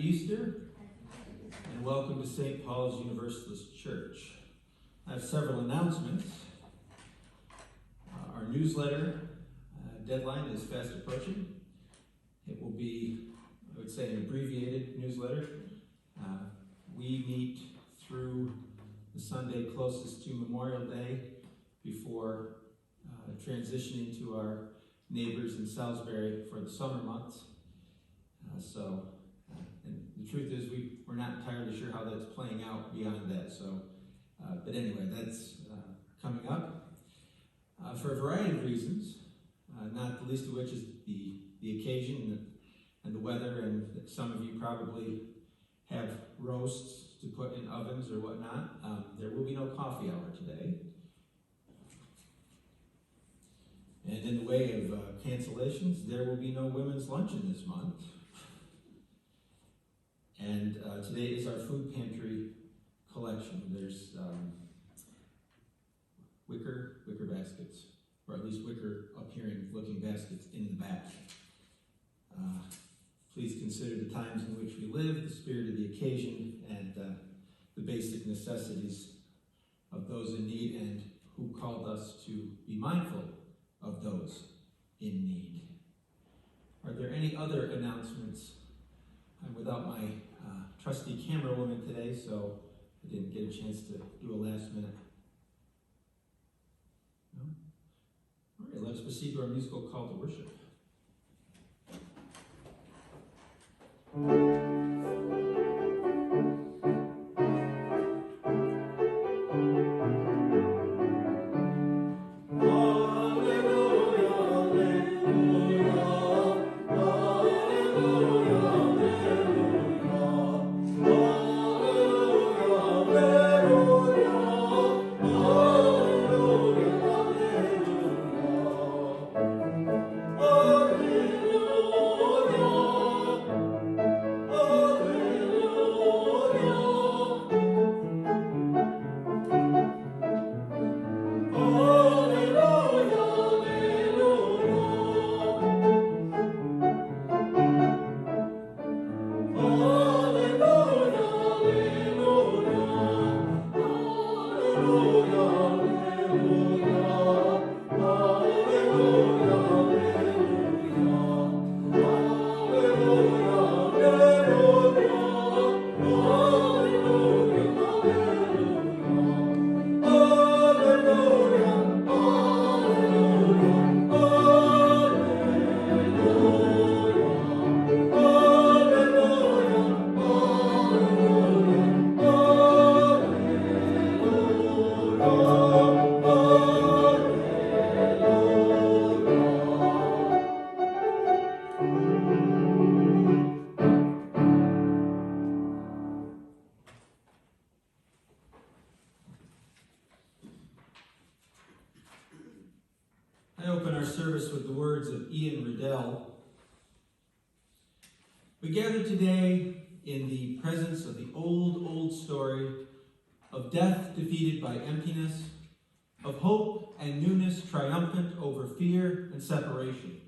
Easter, and welcome to St. Paul's Universalist Church. I have several announcements. Our newsletter deadline is fast approaching. It will be, I would say, an abbreviated newsletter. We meet through the Sunday closest to Memorial Day before transitioning to our neighbors in Salisbury for the summer months. And the truth is we're not entirely sure how that's playing out beyond that. But anyway, that's coming up for a variety of reasons, not the least of which is the occasion and the weather, and some of you probably have roasts to put in ovens or whatnot. There will be no coffee hour today. And in the way of cancellations, there will be no women's luncheon this month. And today is our food pantry collection. There's wicker baskets, or at least wicker appearing looking baskets in the back. Please consider the times in which we live, the spirit of the occasion, and the basic necessities of those in need, and who called us to be mindful of those in need. Are there any other announcements? I'm without my trusty camera woman today, so I didn't get a chance to do a last minute. No? All right, let's proceed to our musical call to worship. I open our service with the words of Ian Riddell. We gather today in the presence of the old story of death defeated by emptiness, of hope and newness triumphant over fear and separation.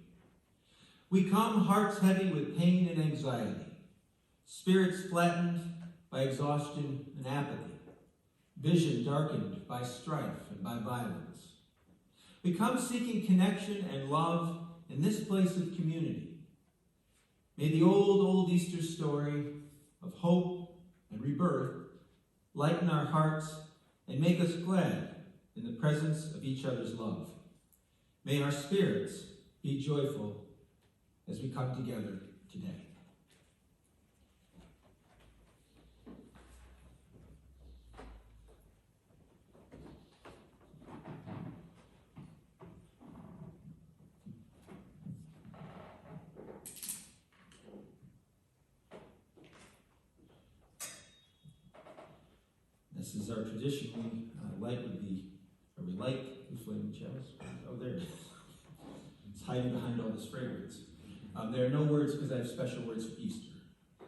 We come hearts heavy with pain and anxiety, spirits flattened by exhaustion and apathy, vision darkened by strife and by violence. We come seeking connection and love in this place of community. May the old Easter story of hope and rebirth lighten our hearts and make us glad in the presence of each other's love. May our spirits be joyful as we come together today. This is our tradition. We light the flaming chalice. Oh, there it is. It's hiding behind all this fragrance. There are no words because I have special words for Easter.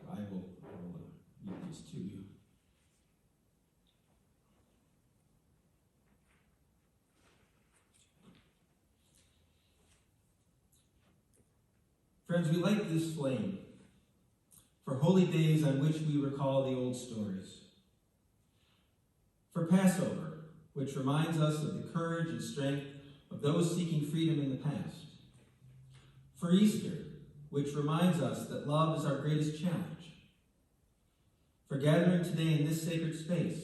I will read these to you. Friends, we light this flame for holy days on which we recall the old stories. For Passover, which reminds us of the courage and strength of those seeking freedom in the past. For Easter, which reminds us that love is our greatest challenge. For gathering today in this sacred space.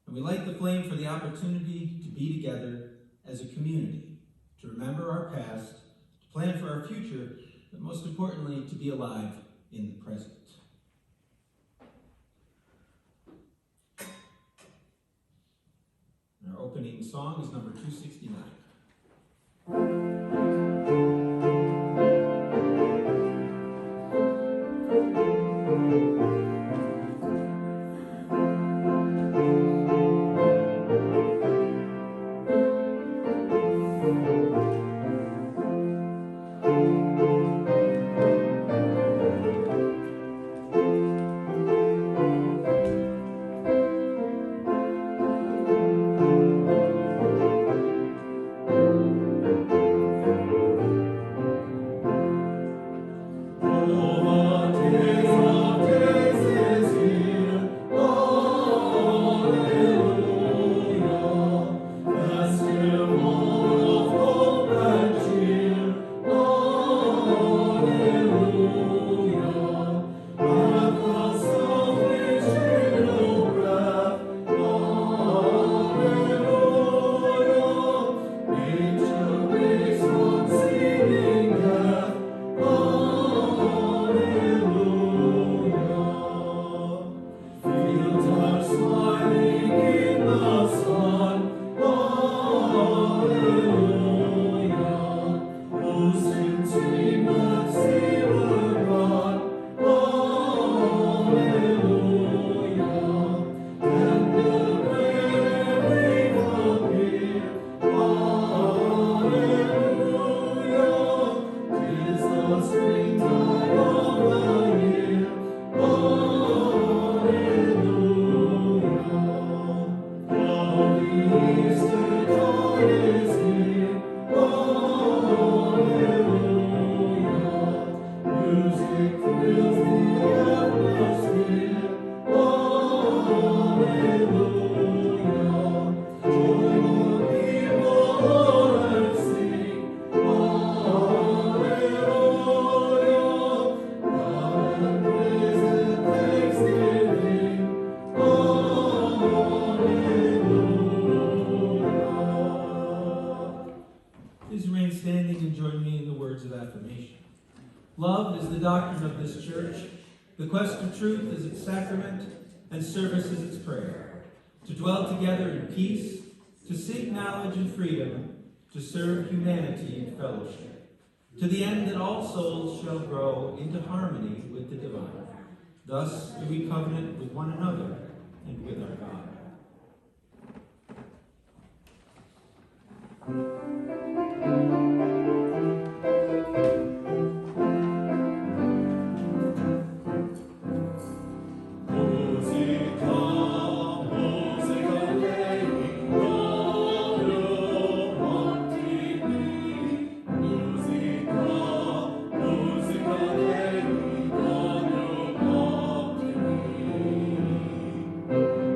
And we light the flame for the opportunity to be together as a community, to remember our past, to plan for our future, but most importantly, to be alive in the present. Our opening song is number 269. Love is the doctrine of this church. The quest of truth is its sacrament, and service is its prayer. To dwell together in peace, to seek knowledge and freedom, to serve humanity in fellowship, to the end that all souls shall grow into harmony with the divine. Thus do we covenant with one another and with our God.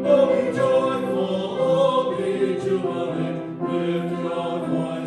Oh, be joyful, oh, be jubilant, lift your voice.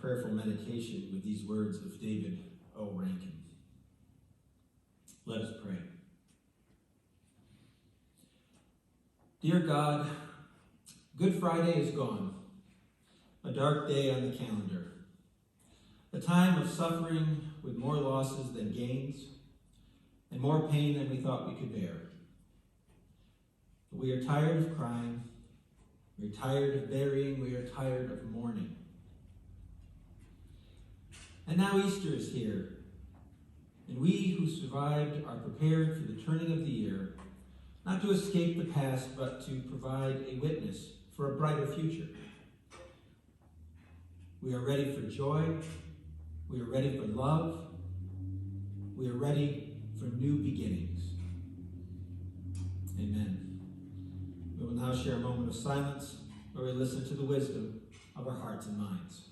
prayerful meditation with these words of David O. Rankin. Let us pray. Dear God, Good Friday is gone, a dark day on the calendar, a time of suffering with more losses than gains and more pain than we thought we could bear. But we are tired of crying, we are tired of burying, we are tired of mourning. And now Easter is here, and we who survived are prepared for the turning of the year, not to escape the past, but to provide a witness for a brighter future. We are ready for joy, we are ready for love, we are ready for new beginnings. Amen. We will now share a moment of silence where we listen to the wisdom of our hearts and minds.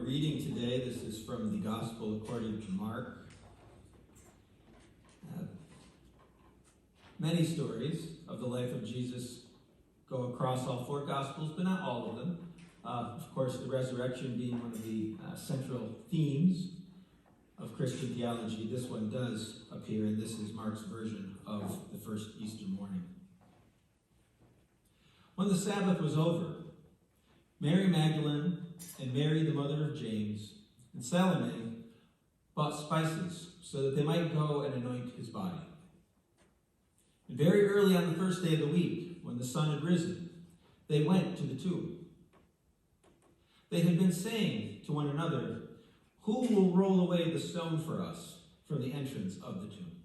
Reading today, this is from the Gospel according to Mark. Many stories of the life of Jesus go across all four Gospels, but not all of them. Of course, the resurrection being one of the central themes of Christian theology, this one does appear, and this is Mark's version of the first Easter morning. When the Sabbath was over, Mary Magdalene and Mary, the mother of James, and Salome bought spices so that they might go and anoint his body. And very early on the first day of the week, when the sun had risen, they went to the tomb. They had been saying to one another, "Who will roll away the stone for us from the entrance of the tomb?"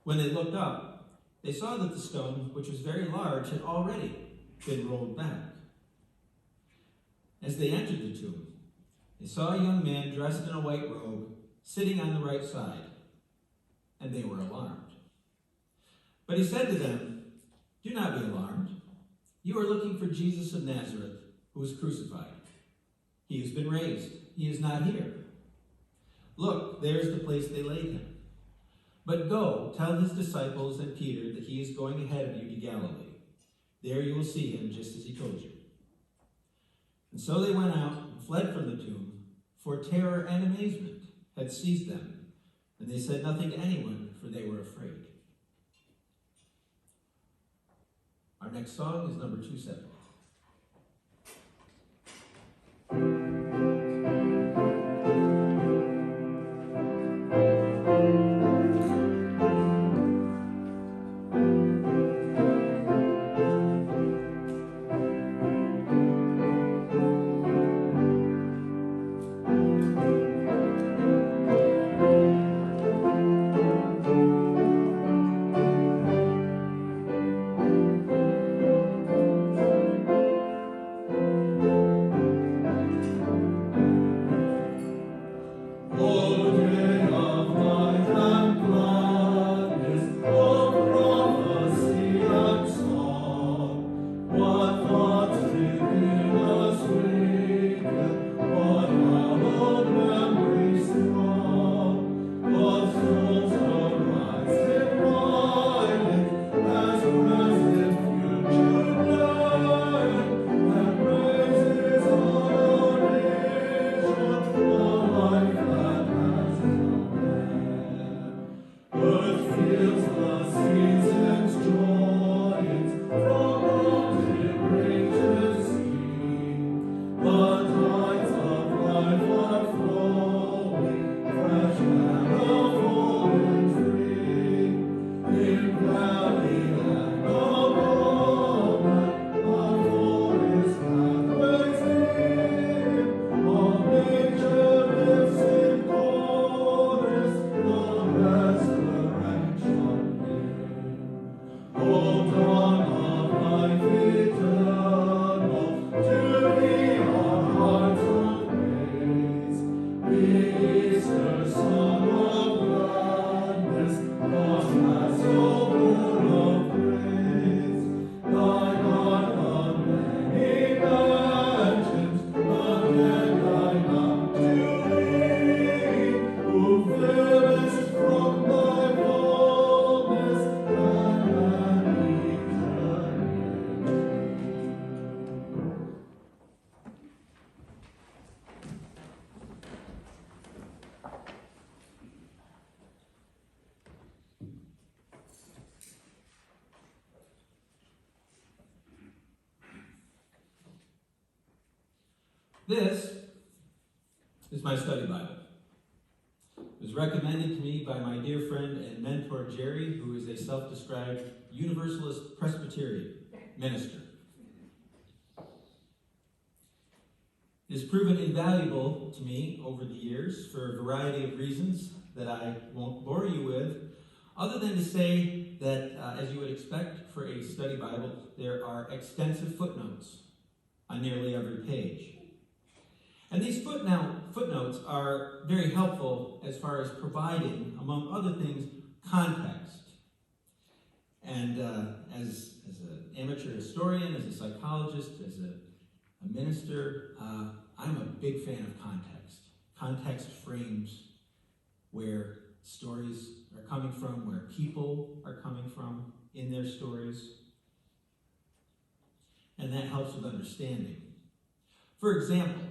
When they looked up, they saw that the stone, which was very large, had already been rolled back. As they entered the tomb, they saw a young man dressed in a white robe sitting on the right side, and they were alarmed. But he said to them, "Do not be alarmed. You are looking for Jesus of Nazareth, who was crucified. He has been raised. He is not here. Look, there is the place they laid him. But go, tell his disciples and Peter that he is going ahead of you to Galilee. There you will see him just as he told you." And so they went out and fled from the tomb, for terror and amazement had seized them, and they said nothing to anyone, for they were afraid. Our next song is number 270. This is my study Bible. It was recommended to me by my dear friend and mentor, Jerry, who is a self-described Universalist Presbyterian minister. It has proven invaluable to me over the years for a variety of reasons that I won't bore you with, other than to say that, as you would expect for a study Bible, there are extensive footnotes on nearly every page. And these footnotes are very helpful as far as providing, among other things, context. And as an amateur historian, as a psychologist, as a minister, I'm a big fan of context. Context frames where stories are coming from, where people are coming from in their stories. And that helps with understanding. For example,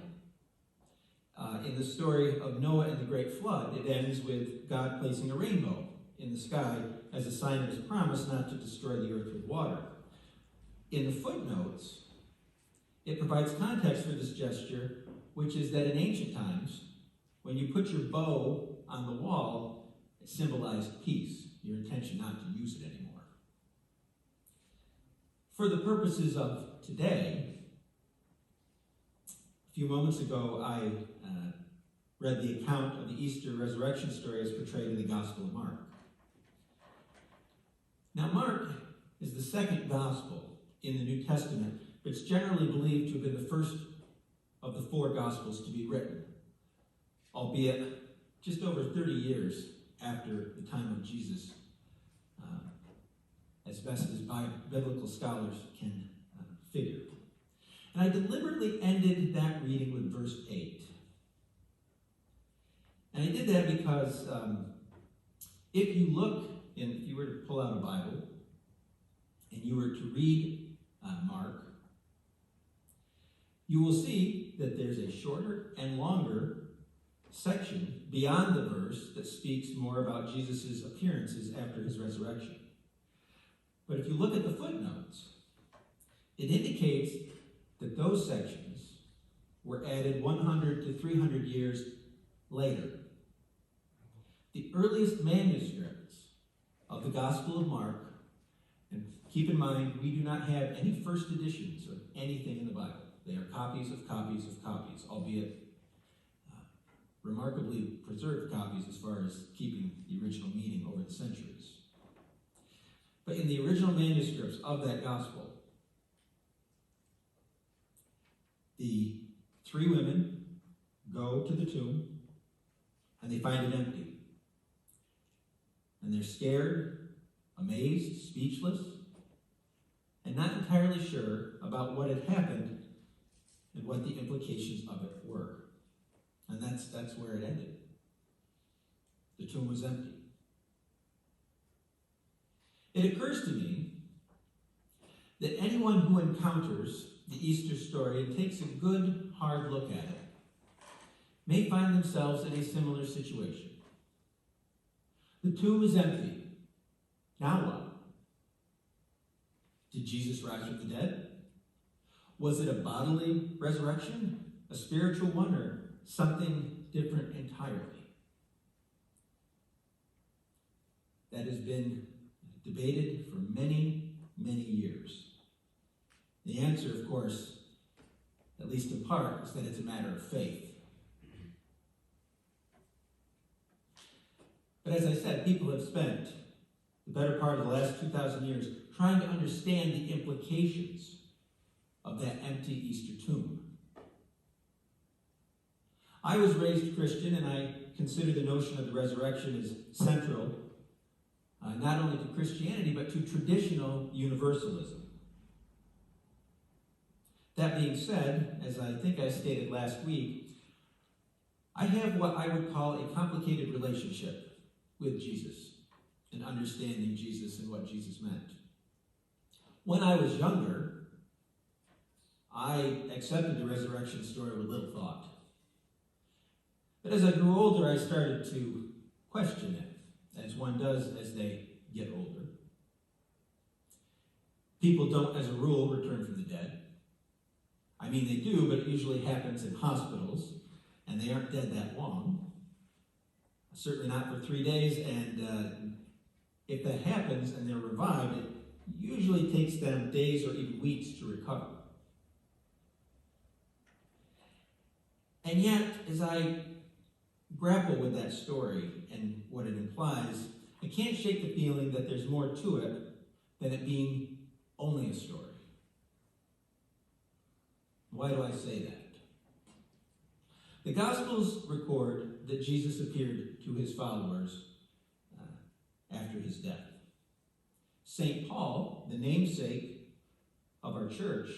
in the story of Noah and the Great Flood, it ends with God placing a rainbow in the sky as a sign of his promise not to destroy the earth with water. In the footnotes, it provides context for this gesture, which is that in ancient times, when you put your bow on the wall, it symbolized peace, your intention not to use it anymore. For the purposes of today, a few moments ago, I read the account of the Easter resurrection story as portrayed in the Gospel of Mark. Now, Mark is the second gospel in the New Testament, but it's generally believed to have been the first of the four Gospels to be written, albeit just over 30 years after the time of Jesus, as best as biblical scholars can figure. And I deliberately ended that reading with verse 8. And I did that because if you look, and if you were to pull out a Bible, and you were to read Mark, you will see that there's a shorter and longer section beyond the verse that speaks more about Jesus' appearances after his resurrection. But if you look at the footnotes, it indicates that those sections were added 100 to 300 years later. The earliest manuscripts of the Gospel of Mark, and keep in mind, we do not have any first editions of anything in the Bible. They are copies of copies of copies, albeit remarkably preserved copies as far as keeping the original meaning over the centuries. But in the original manuscripts of that Gospel, the three women go to the tomb and they find it empty. And they're scared, amazed, speechless, and not entirely sure about what had happened and what the implications of it were. And that's where it ended. The tomb was empty. It occurs to me that anyone who encounters the Easter story and takes a good, hard look at it may find themselves in a similar situation. The tomb is empty. Now what? Did Jesus rise from the dead? Was it a bodily resurrection, a spiritual one, or something different entirely? That has been debated for many, many years. The answer, of course, at least in part, is that it's a matter of faith. But as I said, people have spent the better part of the last 2,000 years trying to understand the implications of that empty Easter tomb. I was raised Christian, and I consider the notion of the resurrection as central, not only to Christianity, but to traditional universalism. That being said, as I think I stated last week, I have what I would call a complicated relationship with Jesus and understanding Jesus and what Jesus meant. When I was younger, I accepted the resurrection story with little thought. But as I grew older, I started to question it, as one does as they get older. People don't, as a rule, return from the dead. I mean, they do, but it usually happens in hospitals, and they aren't dead that long. Certainly not for 3 days, and if that happens and they're revived, it usually takes them days or even weeks to recover. And yet, as I grapple with that story and what it implies, I can't shake the feeling that there's more to it than it being only a story. Why do I say that? The Gospels record that Jesus appeared to his followers after his death. St. Paul, the namesake of our church,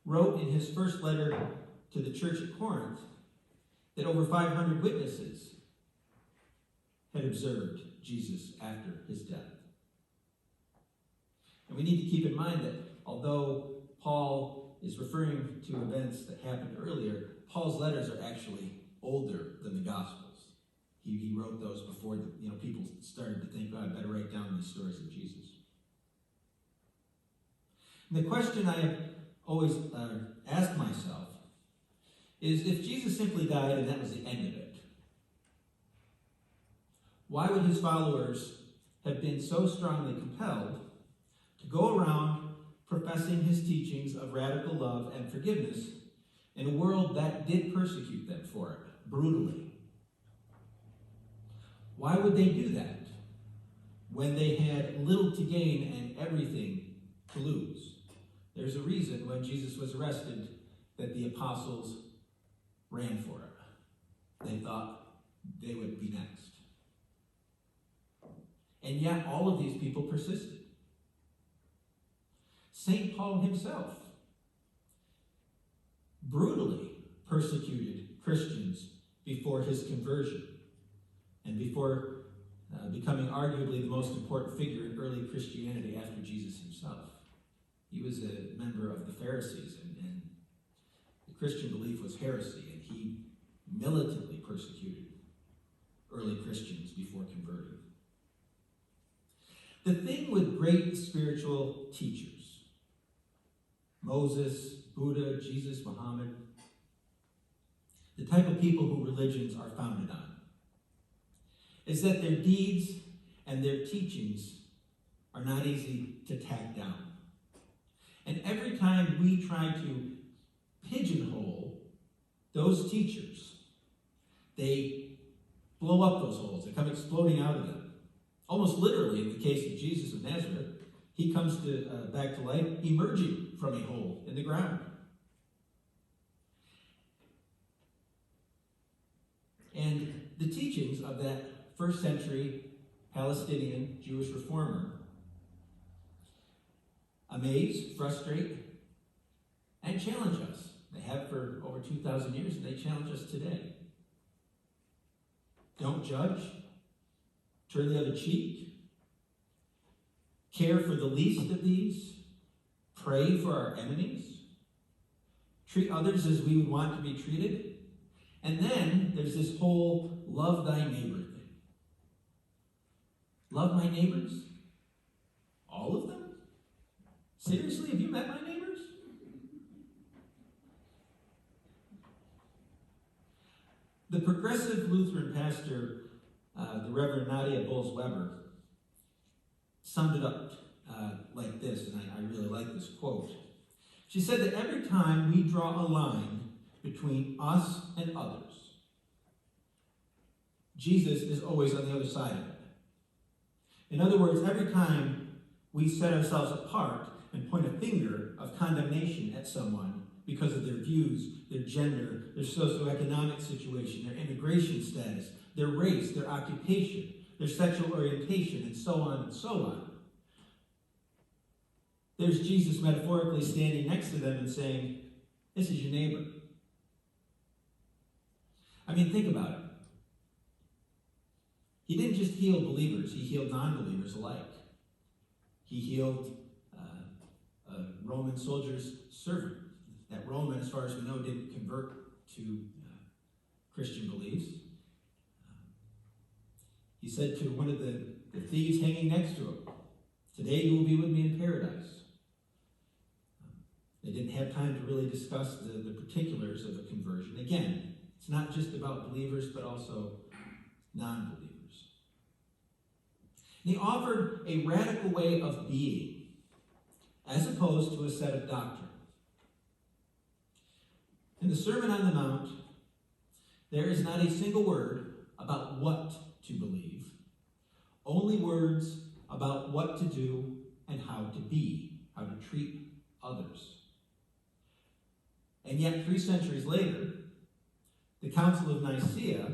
wrote in his first letter to the church at Corinth that over 500 witnesses had observed Jesus after his death. And we need to keep in mind that although Paul is referring to events that happened earlier, Paul's letters are actually older than the Gospels. He wrote those before people started to think, I better write down these stories of Jesus. And the question I have always asked myself is, if Jesus simply died and that was the end of it, why would his followers have been so strongly compelled to go around professing his teachings of radical love and forgiveness in a world that did persecute them for it, brutally? Why would they do that when they had little to gain and everything to lose? There's a reason when Jesus was arrested that the apostles ran for it. They thought they would be next. And yet all of these people persisted. St. Paul himself brutally persecuted Christians before his conversion and before becoming arguably the most important figure in early Christianity after Jesus himself. He was a member of the Pharisees, and the Christian belief was heresy, and he militantly persecuted early Christians before converting. The thing with great spiritual teachers, Moses, Buddha, Jesus, Muhammad, the type of people who religions are founded on, is that their deeds and their teachings are not easy to tack down. And every time we try to pigeonhole those teachers, they blow up those holes. They come exploding out of them. Almost literally, in the case of Jesus of Nazareth, he comes back to life, emerging from a hole in the ground. And the teachings of that first century Palestinian Jewish reformer amaze, frustrate, and challenge us. They have for over 2,000 years, and they challenge us today. Don't judge. Turn the other cheek. Care for the least of these. Pray for our enemies. Treat others as we would want to be treated. And then there's this whole love thy neighbor thing. Love my neighbors? All of them? Seriously, have you met my neighbors? The progressive Lutheran pastor, the Reverend Nadia Bolz-Weber, summed it up like this, and I really like this quote. She said that every time we draw a line between us and others, Jesus is always on the other side of it. In other words, every time we set ourselves apart and point a finger of condemnation at someone because of their views, their gender, their socioeconomic situation, their immigration status, their race, their occupation, their sexual orientation, and so on and so on, there's Jesus metaphorically standing next to them and saying, this is your neighbor. I mean, think about it. He didn't just heal believers, he healed non-believers alike. He healed a Roman soldier's servant. That Roman, as far as we know, didn't convert to Christian beliefs. He said to one of the thieves hanging next to him, today you will be with me in paradise. They didn't have time to really discuss the particulars of a conversion. Again, it's not just about believers, but also non-believers. And he offered a radical way of being, as opposed to a set of doctrine. In the Sermon on the Mount, there is not a single word about what to believe, only words about what to do and how to be, how to treat others. And yet, 3 centuries later, the Council of Nicaea,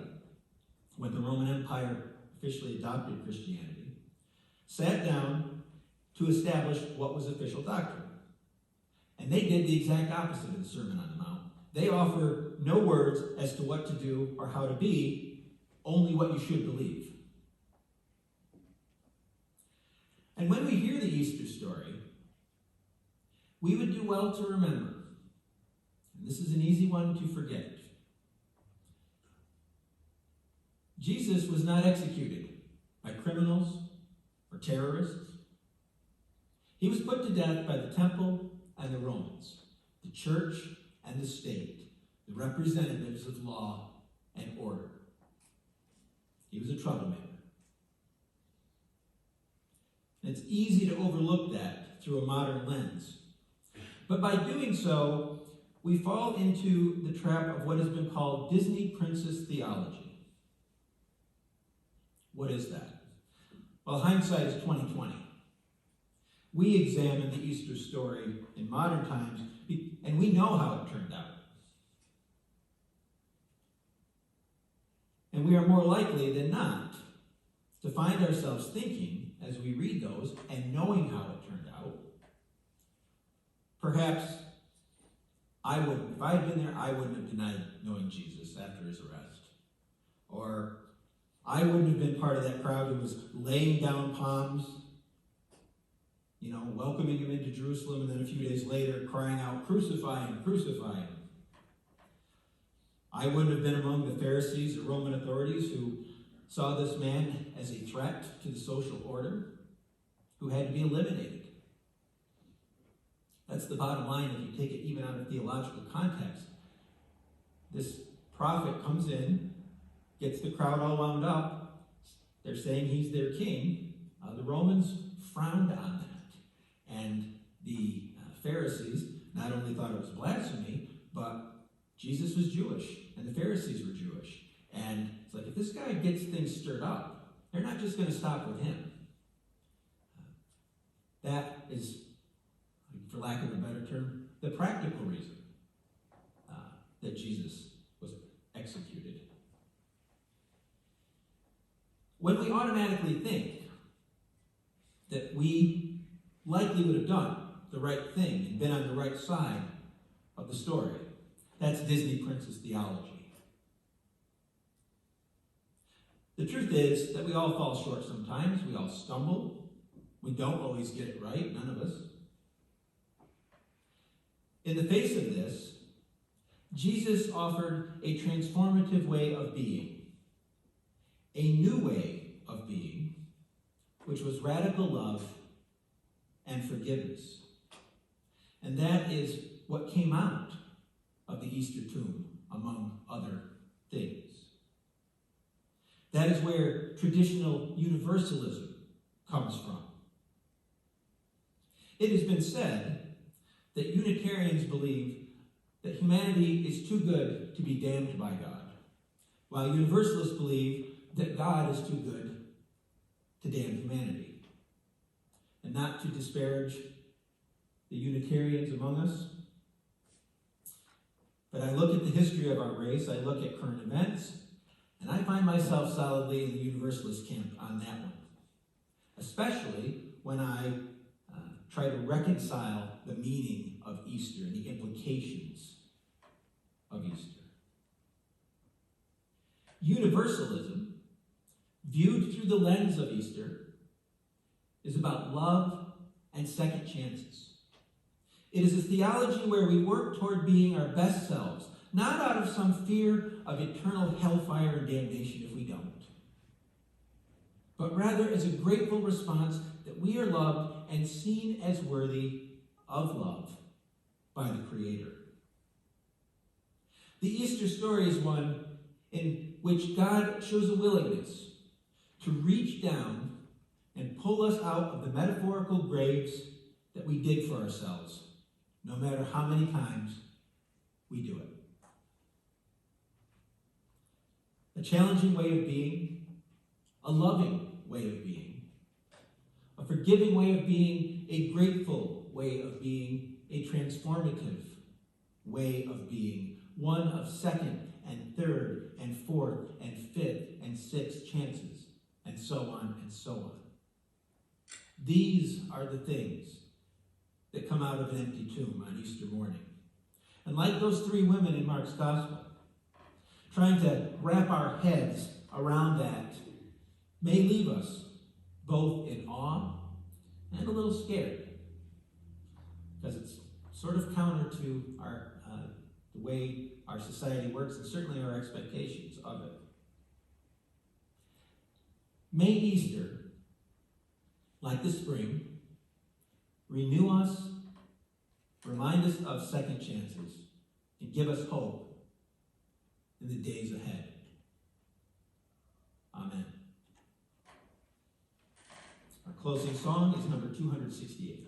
when the Roman Empire officially adopted Christianity, sat down to establish what was official doctrine. And they did the exact opposite of the Sermon on the Mount. They offer no words as to what to do or how to be, only what you should believe. And when we hear the Easter story, we would do well to remember, and this is an easy one to forget, Jesus was not executed by criminals or terrorists. He was put to death by the temple and the Romans, the church and the state, the representatives of law and order. He was a troublemaker. And it's easy to overlook that through a modern lens. But by doing so, we fall into the trap of what has been called Disney princess theology. What is that? Well, hindsight is 20/20. We examine the Easter story in modern times, and we know how it turned out. And we are more likely than not to find ourselves thinking, as we read those, and knowing how it turned out, perhaps if I had been there, I wouldn't have denied knowing Jesus after his arrest. Or I wouldn't have been part of that crowd who was laying down palms, welcoming him into Jerusalem, and then a few days later crying out, "Crucify him, crucify him." I wouldn't have been among the Pharisees or Roman authorities who saw this man as a threat to the social order, who had to be eliminated. That's the bottom line if you take it even out of theological context. This prophet comes in, gets the crowd all wound up. They're saying he's their king. The Romans frowned on that. And the Pharisees not only thought it was blasphemy, but Jesus was Jewish, and the Pharisees were Jewish. And it's like, if this guy gets things stirred up, they're not just going to stop with him. That is, for lack of a better term, the practical reason that Jesus was executed. When we automatically think that we likely would have done the right thing and been on the right side of the story, that's Disney princess theology. The truth is that we all fall short sometimes. We all stumble. We don't always get it right, none of us. In the face of this, Jesus offered a transformative way of being, a new way of being, which was radical love and forgiveness. And that is what came out of the Easter tomb, among other things. That is where traditional universalism comes from. It has been said that Unitarians believe that humanity is too good to be damned by God, while Universalists believe that God is too good to damn humanity. And not to disparage the Unitarians among us, but I look at the history of our race, I look at current events, and I find myself solidly in the Universalist camp on that one, especially when I try to reconcile the meaning of Easter and the implications of Easter. Universalism, viewed through the lens of Easter, is about love and second chances. It is a theology where we work toward being our best selves, not out of some fear of eternal hellfire and damnation if we don't, but rather as a grateful response that we are loved and seen as worthy of love by the Creator. The Easter story is one in which God shows a willingness to reach down and pull us out of the metaphorical graves that we dig for ourselves, no matter how many times we do it. A challenging way of being, a loving way of being, a forgiving way of being, a grateful way of being, a transformative way of being, one of second and third and fourth and fifth and sixth chances, and so on and so on. These are the things that come out of an empty tomb on Easter morning. And like those three women in Mark's Gospel, trying to wrap our heads around that may leave us both in awe and a little scared, because it's sort of counter to the way our society works and certainly our expectations of it. May Easter, like the spring, renew us, remind us of second chances, and give us hope in the days ahead. Amen. Our closing song is number 268.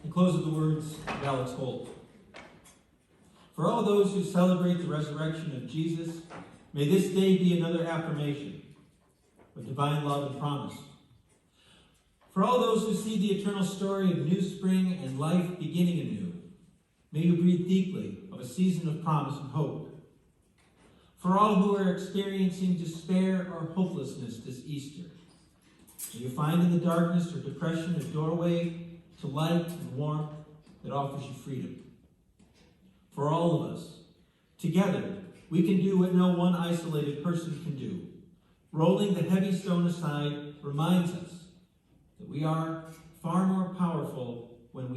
And close with the words of Alex Holt. For all those who celebrate the resurrection of Jesus, may this day be another affirmation of divine love and promise. For all those who see the eternal story of new spring and life beginning anew, may you breathe deeply of a season of promise and hope. For all who are experiencing despair or hopelessness this Easter, may you find in the darkness or depression a doorway to light and warmth that offers you freedom. For all of us, together, we can do what no one isolated person can do. Rolling the heavy stone aside reminds us that we are far more powerful than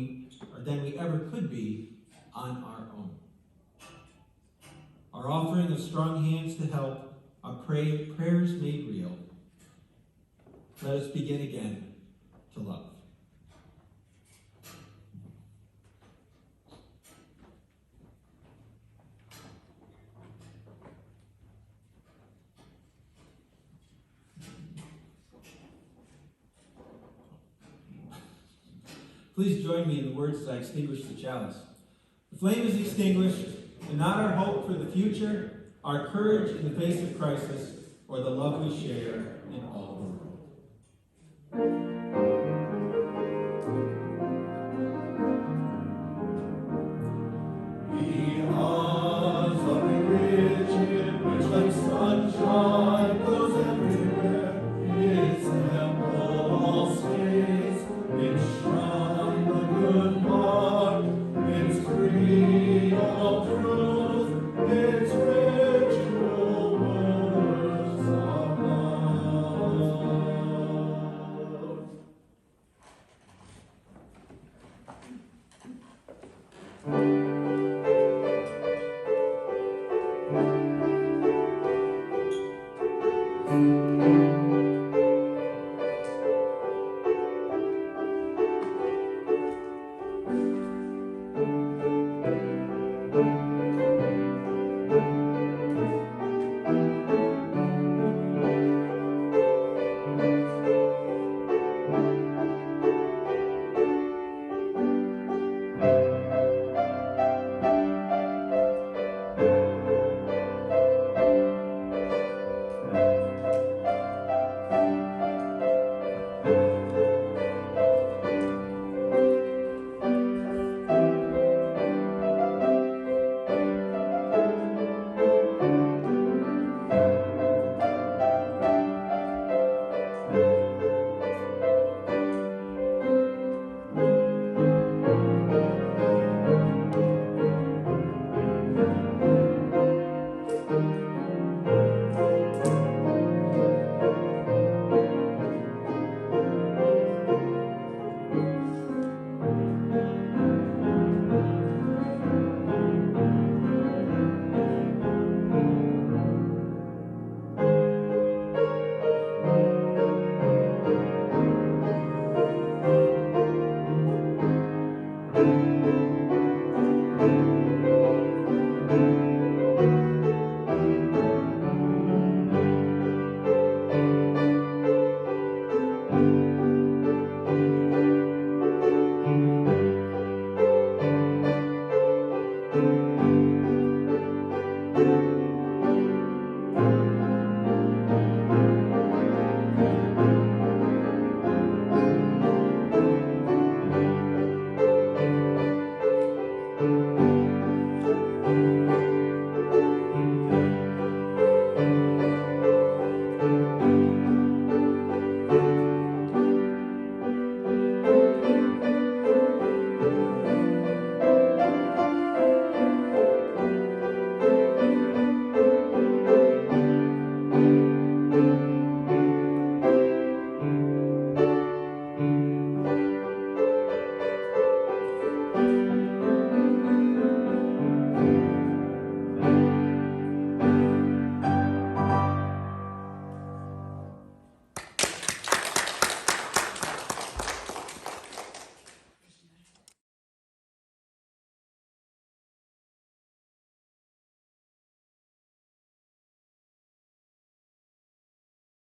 we ever could be on our own. Our offering of strong hands to help, our prayers made real. Let us begin again to love. Please join me in the words as I extinguish the chalice. The flame is extinguished, and not our hope for the future, our courage in the face of crisis, or the love we share in all the world. Sunshine goes everywhere, its temple all stays, its shrine the good heart, its creed of truth, its ritual words of love.